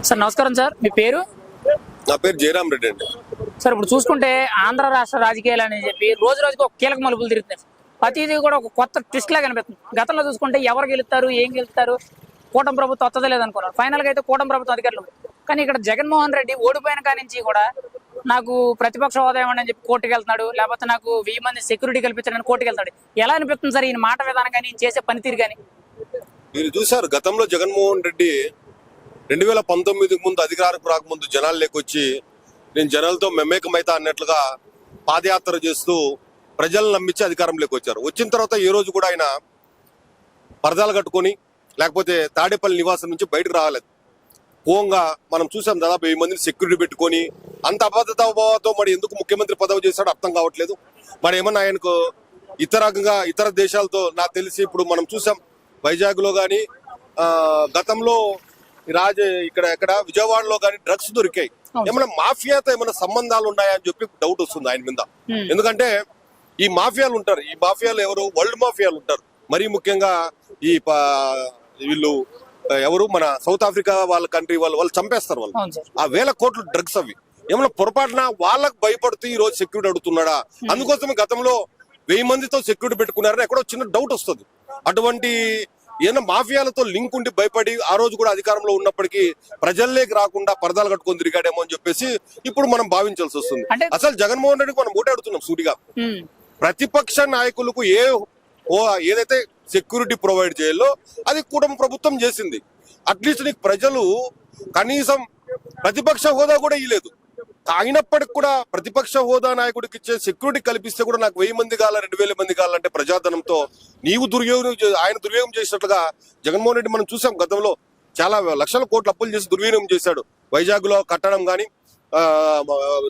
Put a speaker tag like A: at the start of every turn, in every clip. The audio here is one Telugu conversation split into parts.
A: సార్ నమస్కారం సార్, మీ పేరు?
B: నా పేరు జయరామ్ రెడ్డి అండి.
A: సార్ ఇప్పుడు చూసుకుంటే ఆంధ్ర రాష్ట్ర రాజకీయాలు అని చెప్పి రోజు రోజుకి ఒక కీలక మలుపులు తిరుగుతున్నాయి. ప్రతిదీ కూడా ఒక కొత్త ట్విస్ట్ లాగా కనిపిస్తుంది. గతంలో చూసుకుంటే ఎవరు గెలుస్తారు, ఏం గెలుస్తారు, కూటమి ప్రభుత్వం వస్తుందో లేదనుకున్నారు. ఫైనల్ గా అయితే కూటమి ప్రభుత్వం అధికారులు. కానీ ఇక్కడ జగన్మోహన్ రెడ్డి ఓడిపోయిన కాడి నుంచి కూడా నాకు ప్రతిపక్ష హోదా ఇవ్వండి అని చెప్పి కోర్టుకు వెళ్తున్నాడు, లేకపోతే నాకు 1000 మంది సెక్యూరిటీ కల్పించాలని కోర్టుకు వెళ్తాడు. ఎలా అనిపిస్తుంది సార్ ఈయన మాట విధానం కానీ చేసే పనితీరు కానీ?
B: మీరు చూసారు గతంలో జగన్మోహన్ రెడ్డి 2019 ముందు అధికారకు రాకముందు జనాలు లేకొచ్చి నేను జనాలతో మెమేకమైతా అన్నట్లుగా పాదయాత్ర చేస్తూ ప్రజలను నమ్మించి అధికారంలోకి వచ్చారు. వచ్చిన తర్వాత ఏ రోజు కూడా ఆయన పరదాలు కట్టుకొని లేకపోతే తాడేపల్లి నివాసం నుంచి బయటకు రాలేదు. పోంగా మనం చూసాం దాదాపు 1000 మందిని సెక్యూరిటీ పెట్టుకొని అంత అబద్ధతో మరి ఎందుకు ముఖ్యమంత్రి పదవి చేశాడో అర్థం కావట్లేదు. మరి ఏమన్నా ఆయనకు ఇతర దేశాలతో నాకు తెలిసి ఇప్పుడు మనం చూసాం వైజాగ్ లో గాని గతంలో ఇక్కడ విజయవాడలో గాని డ్రగ్స్ దొరికాయి. ఏమైనా మాఫియాతో ఏమైనా సంబంధాలు ఉన్నాయని చెప్పి డౌట్ వస్తుంది ఆయన మీద. ఎందుకంటే ఈ మాఫియాలు ఉంటారు, ఈ మాఫియాలు ఎవరు, వరల్డ్ మాఫియాలు ఉంటారు. మరీ ముఖ్యంగా ఈ వీళ్ళు ఎవరు మన సౌత్ ఆఫ్రికా వాళ్ళ కంట్రీ వాళ్ళు చంపేస్తారు. వాళ్ళు ఆ 1000 కోట్ల డ్రగ్స్ అవి ఏమన్నా పొరపాటున వాళ్ళకు భయపడుతూ ఈ రోజు సెక్యూరిటీ అడుగుతున్నాడా? అందుకోసమే గతంలో 1000 మందితో సెక్యూరిటీ పెట్టుకున్నారని ఎక్కడో చిన్న డౌట్ వస్తుంది. అటువంటి ఏదైనా మాఫియాలతో లింక్ ఉండి భయపడి ఆ రోజు కూడా అధికారంలో ఉన్నప్పటికీ ప్రజల్లోకి రాకుండా పరదాలు కట్టుకొని తిరిగాడేమో అని చెప్పేసి ఇప్పుడు మనం భావించాల్సి వస్తుంది. అసలు జగన్మోహన్ రెడ్డికి మనం ఓటాడుతున్నాం సూటిగా. ప్రతిపక్ష నాయకులకు ఏదైతే సెక్యూరిటీ ప్రొవైడ్ చేయాలో అది కూటమి ప్రభుత్వం చేసింది. అట్లీస్ట్ నీకు ప్రజలు కనీసం ప్రతిపక్ష హోదా కూడా ఇవ్వలేదు. అయినప్పటికి కూడా ప్రతిపక్ష హోదా నాయకుడికి ఇచ్చే సెక్యూరిటీ కల్పిస్తే కూడా నాకు 1000 మంది కావాలా 2000 మంది కావాలంటే ప్రజాధనంతో ఆయన దుర్యోగం చేసినట్లుగా జగన్మోహన్ రెడ్డి మనం చూసాం. గతంలో చాలా లక్షల కోట్ల అప్పులు చేసి దుర్వినియోగం చేశాడు. వైజాగ్ లో కట్టడం గాని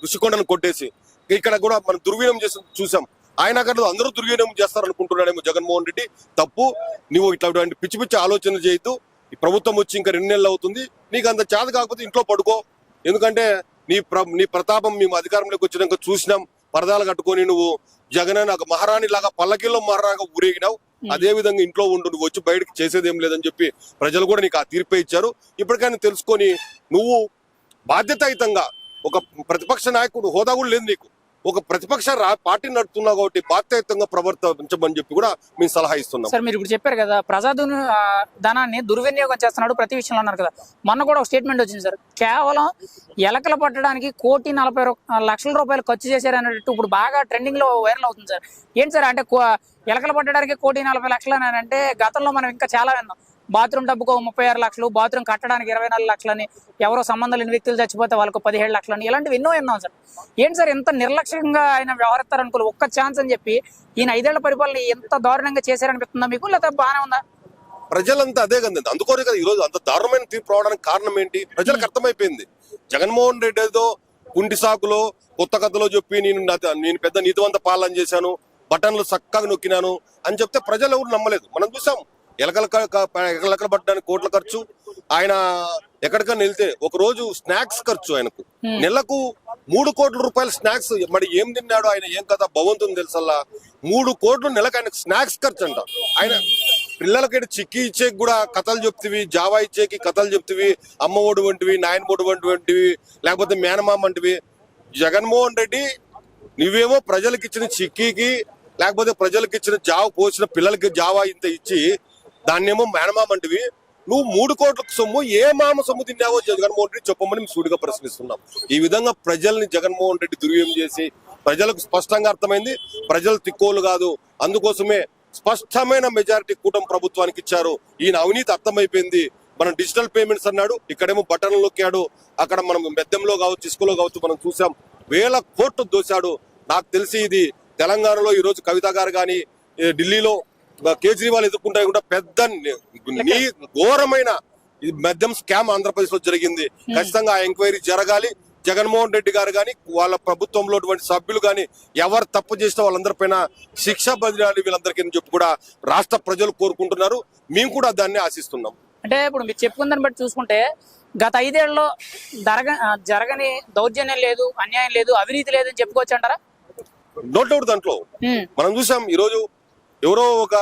B: ఋషికొండను కొట్టేసి ఇక్కడ కూడా మనం దుర్వినియోగం చేసి చూసాం. ఆయన అక్కడ అందరూ దుర్వినియోగం చేస్తారనుకుంటున్నాడేమో జగన్మోహన్ రెడ్డి. తప్పు. నువ్వు ఇట్లాంటి పిచ్చి పిచ్చి ఆలోచన చేయొద్దు. ఈ ప్రభుత్వం వచ్చి ఇంకా 2 నెలలు అవుతుంది. నీకు అంత చేత కాకపోతే ఇంట్లో పడుకో. ఎందుకంటే నీ ప్రతాపం మేము అధికారంలోకి వచ్చినాక చూసినాం. పరదాలు కట్టుకొని నువ్వు జగన్ నాకు మహారాణి లాగా పల్లకిల్లో మహారాణిగా ఊరేగినావు. అదే విధంగా ఇంట్లో ఉండు, నువ్వు వచ్చి బయటకు చేసేది ఏం లేదని చెప్పి ప్రజలు కూడా నీకు ఆ తీర్పే ఇచ్చారు. ఇప్పటికైనా తెలుసుకొని నువ్వు బాధ్యతాయుతంగా ఒక ప్రతిపక్ష నాయకుడు హోదా కూడా లేదు నీకు, ఒక ప్రతిపక్ష పార్టీ నడుపుతున్నావు కాబట్టి బాధ్యతంగా ప్రవర్తించమని చెప్పి కూడా మేము సలహా ఇస్తున్నాం.
A: సార్ మీరు ఇప్పుడు చెప్పారు కదా ధనాన్ని దుర్వినియోగం చేస్తున్నాడు ప్రతి విషయంలో అన్నారు కదా. మొన్న కూడా ఒక స్టేట్మెంట్ వచ్చింది సార్, కేవలం ఎలకలు పట్టడానికి 1,40,00,000 రూపాయలు ఖర్చు చేశారు అన్నట్టు ఇప్పుడు బాగా ట్రెండింగ్ లో వైరల్ అవుతుంది సార్. ఏంటి సార్ అంటే ఎలకలు పట్టడానికి 1,40,00,000 అని అంటే గతంలో మనం ఇంకా చాలా విన్నాం. బాత్రూమ్ డబ్బుకు 36 లక్షలు, బాత్రూమ్ కట్టడానికి 24 లక్షలని, ఎవరో సంబంధం లేని వ్యక్తులు చచ్చిపోతే వాళ్ళకు 17 లక్షలని, ఇలాంటివి ఎన్నో విన్నాం సార్. ఏంటి సార్ ఇంత నిర్లక్ష్యంగా ఆయన వ్యవహరిస్తారనుకో, ఒక్క ఛాన్స్ అని చెప్పి ఈయన 5 ఏళ్ల పరిపాలన ఎంత దారుణంగా చేశారనిపిస్తుందా మీకు, లేకపోతే బాగానే ఉందా?
B: ప్రజలంతా అదే కదా, అందుకోరు కదా ఈ రోజు అంత దారుణమైన తీర్పు రావడానికి కారణం ఏంటి ప్రజలకు అర్థమైపోయింది. జగన్మోహన్ రెడ్డి ఏదో కుంటి సాకులో కొత్త కథలో చెప్పి నేను పెద్ద నీతివంత పాలన చేశాను, బటన్లు చక్కగా నొక్కినాను అని చెప్తే ప్రజలు ఎవరు నమ్మలేదు. మనం చూసాం ఎలకలు పట్టడానికి కోట్ల ఖర్చు. ఆయన ఎక్కడికన్నా వెళ్తే ఒక రోజు స్నాక్స్ ఖర్చు ఆయనకు నెలకు 3 కోట్ల రూపాయల స్నాక్స్. మరి ఏం తిన్నాడు ఆయన, ఏం కదా భగవంతుని తెలుసల్లా. 3 కోట్లు నెలకు ఆయనకు స్నాక్స్ ఖర్చు అంట. ఆయన పిల్లలకి చిక్కీ ఇచ్చేకి కూడా కథలు చెప్తివి, జావా ఇచ్చేకి కథలు చెప్తివి, అమ్మ ఒడి వంటివి, నాయన ఒడి వంటివి, లేకపోతే మేనమామ వంటివి. జగన్మోహన్ రెడ్డి నువ్వేమో ప్రజలకు ఇచ్చిన చిక్కీకి లేకపోతే ప్రజలకు ఇచ్చిన జావ పోసిన పిల్లలకి జావా ఇంత ఇచ్చి దాన్నేమో మేనమామంటివి. నువ్వు 3 కోట్ల సొమ్ము ఏ మామ సొమ్ము తిన్నావో జగన్మోహన్ రెడ్డి చెప్పమని మేము సూటిగా ప్రశ్నిస్తున్నాం. ఈ విధంగా ప్రజల్ని జగన్మోహన్ రెడ్డి దుర్వ్యం చేసి ప్రజలకు స్పష్టంగా అర్థమైంది ప్రజలు తిక్కోలు కాదు. అందుకోసమే స్పష్టమైన మెజారిటీ కూటమి ప్రభుత్వానికి ఇచ్చారు. ఈయన అవినీతి అర్థమైపోయింది. మనం డిజిటల్ పేమెంట్స్ అన్నాడు, ఇక్కడేమో బటన్లు నొక్కాడు, అక్కడ మనం బెద్దంలో కావచ్చు ఇసుకలో కావచ్చు మనం చూసాం 1000 కోట్లు దోశాడు. నాకు తెలిసి ఇది తెలంగాణలో ఈ రోజు కవిత గారు కానీ ఢిల్లీలో కేజ్రీవాల్ ఎదుర్కొంటే కూడా పెద్ద ఘోరమైన మద్యం స్కామ్ ఆంధ్రప్రదేశ్ లో జరిగింది. ఖచ్చితంగా ఆ ఎంక్వైరీ జరగాలి. జగన్మోహన్ రెడ్డి గారు కానీ వాళ్ళ ప్రభుత్వంలో సభ్యులు కానీ ఎవరు తప్పు చేసిన వాళ్ళందరిపైన శిక్ష బదిలాలి వీళ్ళందరికీ అని చెప్పి కూడా రాష్ట్ర ప్రజలు కోరుకుంటున్నారు. మేము కూడా దాన్ని ఆశిస్తున్నాం.
A: అంటే ఇప్పుడు మీరు చెప్పుకుందని బట్టి చూసుకుంటే గత 5 ఏళ్లలో జరగని దౌర్జన్యం లేదు, అన్యాయం లేదు, అవినీతి లేదని చెప్పుకోవచ్చు అంటారా?
B: No doubt. దాంట్లో మనం చూసాం ఈ రోజు ఎవరో ఒక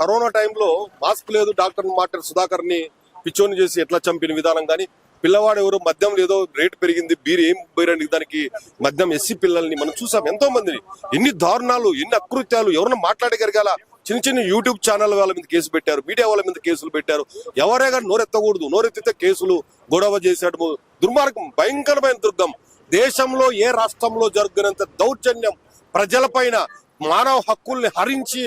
B: కరోనా టైంలో మాస్క్ లేదు డాక్టర్ మాట్లాడి సుధాకర్ ని పిచ్చోని చేసి ఎట్లా చంపిన విధానం కానీ పిల్లవాడు ఎవరు మద్యం ఏదో రేటు పెరిగింది, బీర్ ఏం పోయిరండి దానికి మద్యం ఎస్సీ పిల్లల్ని మనం చూసాం ఎంతో మందిని. ఎన్ని దారుణాలు, ఎన్ని అకృత్యాలు, ఎవరన్నా మాట్లాడగలిగాల. చిన్న చిన్న యూట్యూబ్ ఛానల్ వాళ్ళ మీద కేసు పెట్టారు, మీడియా వాళ్ళ మీద కేసులు పెట్టారు. ఎవరే కానీ నోరెత్తకూడదు, నోరెత్తితే కేసులు, గొడవ చేసాడు. దుర్మార్గం, భయంకరమైన దుర్గం. దేశంలో ఏ రాష్ట్రంలో జరుగునంత దౌర్జన్యం ప్రజలపైన, మానవ హక్కుల్ని హరించి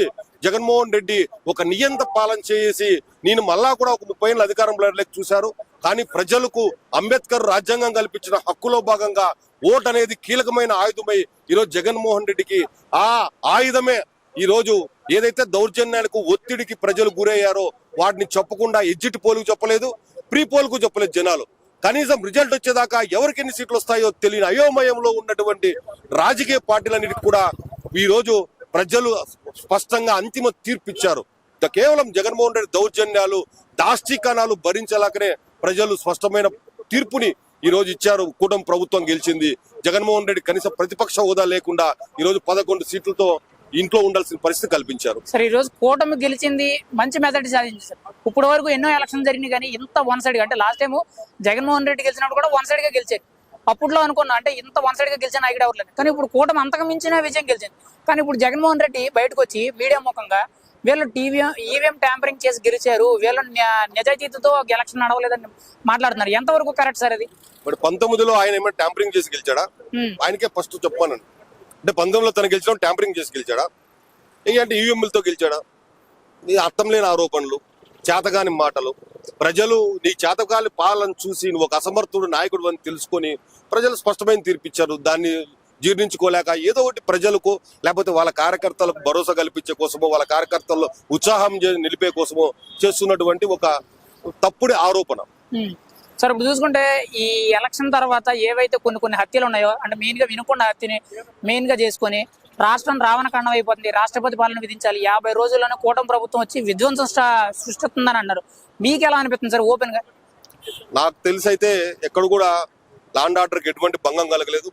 B: జగన్మోహన్ రెడ్డి ఒక నియంత పాలన చేసి నేను మళ్ళా కూడా ఒక 30 ఏళ్ళ అధికారంలో చూశారు. కానీ ప్రజలకు అంబేద్కర్ రాజ్యాంగం కల్పించిన హక్కులో భాగంగా ఓటు అనేది కీలకమైన ఆయుధమై ఈరోజు జగన్మోహన్ రెడ్డికి ఆ ఆయుధమే ఈ రోజు ఏదైతే దౌర్జన్యాలకు, ఒత్తిడికి ప్రజలు గురయ్యారో వాటిని చెప్పకుండా ఎగ్జిట్ పోల్కు చెప్పలేదు, ప్రీ పోల్కు చెప్పలేదు జనాలు. కనీసం రిజల్ట్ వచ్చేదాకా ఎవరికి ఎన్ని సీట్లు వస్తాయో తెలియని అయోమయంలో ఉన్నటువంటి రాజకీయ పార్టీలన్నిటికి కూడా ఈ రోజు ప్రజలు స్పష్టంగా అంతిమ తీర్పు ఇచ్చారు. కేవలం జగన్మోహన్ రెడ్డి దౌర్జన్యాలు, దాష్టీకానాలు భరించలేకనే ప్రజలు స్పష్టమైన తీర్పుని ఈ రోజు ఇచ్చారు. కూటమి ప్రభుత్వం గెలిచింది. జగన్మోహన్ రెడ్డి కనీసం ప్రతిపక్ష హోదా లేకుండా ఈ రోజు 11 సీట్లతో ఇంట్లో ఉండాల్సిన పరిస్థితి కల్పించారు.
A: సరే, ఈ రోజు కూటమి గెలిచింది, మంచి మెజారిటీ సాధించింది సార్. ఇప్పటి వరకు ఎన్నో ఎలక్షన్ జరిగినాయి కానీ ఇంత వన్ సైడ్ గా, అంటే లాస్ట్ టైం జగన్మోహన్ రెడ్డి గెలిచినప్పుడు కూడా వన్ సైడ్ గా గెలిచారు. అప్పట్లో అనుకున్నా అంటే ఇంత వన్ సైడ్ గా గెలిచిన నాయకుడు ఎవరు లేదు. కానీ ఇప్పుడు కూటమి అంతకు మించిన విజయం గెలిచింది. కానీ ఇప్పుడు జగన్మోహన్ రెడ్డి బయటకు వచ్చి మీడియా ముఖంగా వీళ్ళు ఈవీఎం ట్యాంపరింగ్ చేసి గెలిచారు, వీళ్ళు నిజాయితీతో ఎలక్షన్ నడవలేదని మాట్లాడుతున్నారు. ఎంతవరకు కరెక్ట్ సార్ అది?
B: మరి 19లో ఆయన ఏమైనా ట్యాంపరింగ్ చేసి గెలిచాడా? ఆయనకే ఫస్ట్ చెప్పాను. అంటే 19లో తను గెలిచడం ట్యాంపరింగ్ చేసి గెలిచాడా? అంటే ఈవీఎంలతో గెలిచాడా? నీ అర్థం లేని ఆరోపణలు, చేతగాని మాటలు. ప్రజలు నీ చేతగాని పాలన చూసి నువ్వు ఒక అసమర్థుడు నాయకుడు అని తెలుసుకొని ప్రజలు స్పష్టమైన తీర్పిచ్చారు. దాన్ని జీర్ణించుకోలేక ఏదో ఒకటి ప్రజలకు, లేకపోతే వాళ్ళ కార్యకర్తలకు భరోసా కల్పించే కోసమో, వాళ్ళ కార్యకర్తల్లో ఉత్సాహం నిలిపే కోసమో చేస్తున్నటువంటి ఒక తప్పుడు ఆరోపణ.
A: సార్, ఇప్పుడు చూసుకుంటే ఈ ఎలక్షన్ తర్వాత ఏవైతే కొన్ని హత్యలు ఉన్నాయో, అంటే మెయిన్ గా వినుకొండ హత్యని మెయిన్ గా చేసుకుని రాష్ట్రం రావణకాండం అయిపోతుంది, రాష్ట్రపతి పాలన విధించాలి, 50 రోజుల్లోనే కూటమి ప్రభుత్వం వచ్చి విధ్వంసం సృష్టిస్తుందని అన్నారు. మీకు ఎలా అనిపిస్తుంది సార్ ఓపెన్ గా?
B: నాకు తెలిసి అయితే ఎక్కడ కూడా లా అండ్ ఆర్డర్కి ఎటువంటి భంగం కలగలేదు.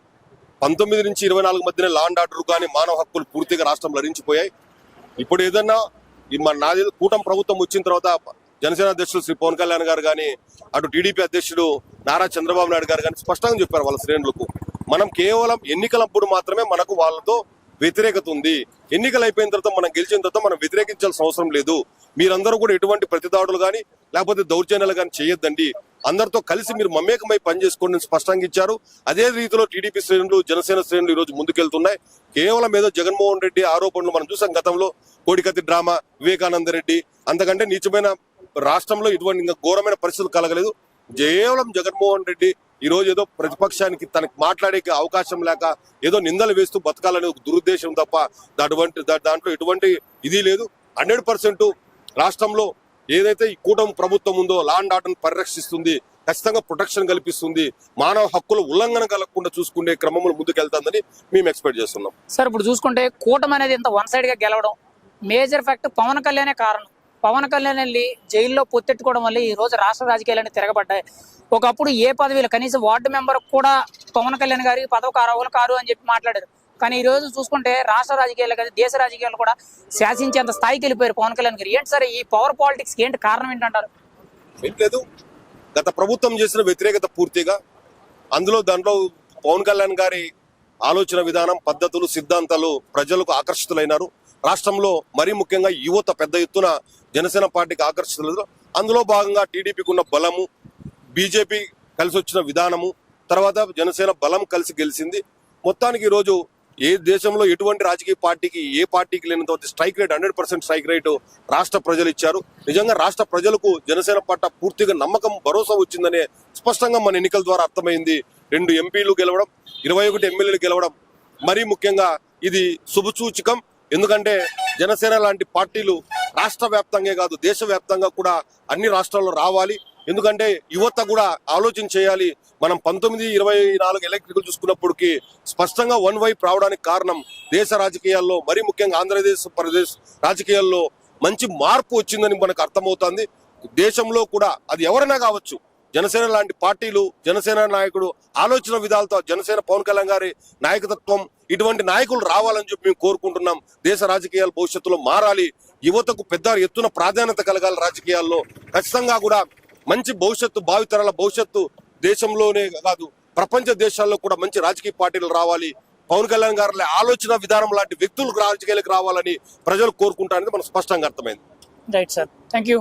B: 19 నుంచి 24 మధ్యన లా అండ్ ఆర్డర్ కానీ మానవ హక్కులు పూర్తిగా రాష్ట్రంలో హరించిపోయాయి. ఇప్పుడు ఏదన్నా నాది కూటమి ప్రభుత్వం వచ్చిన తర్వాత జనసేన అధ్యక్షుడు శ్రీ పవన్ కళ్యాణ్ గారు కానీ, అటు టీడీపీ అధ్యక్షుడు నారా చంద్రబాబు నాయుడు గారు కానీ స్పష్టంగా చెప్పారు వాళ్ళ శ్రేణులకు, మనం కేవలం ఎన్నికలప్పుడు మాత్రమే మనకు వాళ్ళతో వ్యతిరేకత ఉంది. ఎన్నికలు అయిపోయిన తర్వాత మనం గెలిచిన తర్వాత మనం వ్యతిరేకించాల్సిన అవసరం లేదు. మీరందరూ కూడా ఎటువంటి ప్రతిదాడులు కానీ లేకపోతే దౌర్జన్యాలు కానీ చేయొద్దండి, అందరితో కలిసి మీరు మమేకమై పనిచేసుకోండి స్పష్టంగా ఇచ్చారు. అదే రీతిలో టీడీపీ శ్రేణులు, జనసేన శ్రేణులు ఈ రోజు ముందుకెళ్తున్నాయి. కేవలం ఏదో జగన్మోహన్ రెడ్డి ఆరోపణలు మనం చూసాం గతంలో, కోడికత్తి డ్రామా, వివేకానంద రెడ్డి, అంతకంటే నీచమైన రాష్ట్రంలో ఇటువంటి ఇంకా ఘోరమైన పరిస్థితులు కలగలేదు. కేవలం జగన్మోహన్ రెడ్డి ఈ రోజు ఏదో ప్రతిపక్షానికి తనకు మాట్లాడే అవకాశం లేక ఏదో నిందలు వేస్తూ బతకాలనే ఒక దురుద్దేశం తప్ప దాంట్లో ఎటువంటి ఇది లేదు. 100% రాష్ట్రంలో ఏదైతే ఈ కూటమి ప్రభుత్వం ఉందో లా అండ్ ఆర్డర్ పరిరక్షిస్తుంది, ఖచ్చితంగా ప్రొటెక్షన్ కల్పిస్తుంది, మానవ హక్కుల ఉల్లంఘన కలగకుండా చూసుకునే క్రమంలో ముందుకెళ్తుందని మేము ఎక్స్పెక్ట్ చేస్తున్నాం.
A: సార్, ఇప్పుడు చూసుకుంటే కూటమి అనేది ఇంత వన్ సైడ్ గా గెలవడం మేజర్ ఫ్యాక్ట్ పవన్ కళ్యాణే కారణం. పవన్ కళ్యాణ్ వెళ్ళి జైల్లో పొత్తెట్టుకోవడం వల్ల ఈ రోజు రాష్ట్ర రాజకీయాలన్నీ తిరగబడ్డాయి. ఒకప్పుడు ఏ పదవిలో కనీసం వార్డు మెంబర్ కూడా పవన్ కళ్యాణ్ గారికి పదవి కారు అని చెప్పి మాట్లాడారు. కానీ ఈ రోజు చూసుకుంటే రాష్ట్ర రాజకీయాలు కానీ దేశ రాజకీయాలు కూడా శాసించేంత స్థాయికి వెళ్ళిపోయారు పవన్ కళ్యాణ్ గారు. ఏంటి సార్ ఈ పవర్ పాలిటిక్స్ ఏంటి కారణం ఏంటంటారు?
B: లేదు, గత ప్రభుత్వం చేసిన వ్యతిరేకత పూర్తిగా దాంట్లో పవన్ కళ్యాణ్ గారి ఆలోచన విధానం, పద్ధతులు, సిద్ధాంతాలు ప్రజలకు ఆకర్షితులైనారు. రాష్ట్రంలో మరీ ముఖ్యంగా యువత పెద్ద ఎత్తున జనసేన పార్టీకి ఆకర్షితులు. అందులో భాగంగా టీడీపీకి ఉన్న బలము, బీజేపీ కలిసి వచ్చిన విధానము, తర్వాత జనసేన బలం కలిసి గెలిచింది. మొత్తానికి ఈరోజు ఏ దేశంలో ఎటువంటి రాజకీయ పార్టీకి, ఏ పార్టీకి లేనంత స్ట్రైక్ రేట్ 100% స్ట్రైక్ రేటు రాష్ట్ర ప్రజలు ఇచ్చారు. నిజంగా రాష్ట్ర ప్రజలకు జనసేన పట్ల పూర్తిగా నమ్మకం, భరోసా వచ్చిందనే స్పష్టంగా మన ఎన్నికల ద్వారా అర్థమైంది. 2 ఎంపీలు గెలవడం, 21 ఎమ్మెల్యేలు గెలవడం మరీ ముఖ్యంగా ఇది శుభసూచకం. ఎందుకంటే జనసేన లాంటి పార్టీలు రాష్ట్ర వ్యాప్తంగా కాదు దేశవ్యాప్తంగా కూడా అన్ని రాష్ట్రాల్లో రావాలి. ఎందుకంటే యువత కూడా ఆలోచన చేయాలి. మనం 1924 ఎలక్ట్రికల్ చూసుకున్నప్పటికీ స్పష్టంగా వన్ వైపు రావడానికి కారణం దేశ రాజకీయాల్లో, మరీ ముఖ్యంగా ఆంధ్రప్రదేశ్ రాజకీయాల్లో మంచి మార్పు వచ్చిందని మనకు అర్థమవుతుంది. దేశంలో కూడా అది ఎవరైనా కావచ్చు, జనసేన లాంటి పార్టీలు, జనసేన నాయకుడు ఆలోచన విధాలతో జనసేన పవన్ కళ్యాణ్ గారి నాయకత్వం, ఇటువంటి నాయకులు రావాలని చెప్పి మేము కోరుకుంటున్నాం. దేశ రాజకీయాలు భవిష్యత్తులో మారాలి, యువతకు పెద్ద ఎత్తున ప్రాధాన్యత కలగాలి రాజకీయాల్లో. ఖచ్చితంగా కూడా మంచి భవిష్యత్తు, భావితరాల భవిష్యత్తు దేశంలోనే కాదు ప్రపంచ దేశాల్లో కూడా మంచి రాజకీయ పార్టీలు రావాలి, పవన్ కళ్యాణ్ గారి ఆలోచన విధానం లాంటి వ్యక్తులు రాజకీయాలకు రావాలని ప్రజలు కోరుకుంటారనేది మనకు స్పష్టంగా అర్థమైంది.
A: Right sir, thank you.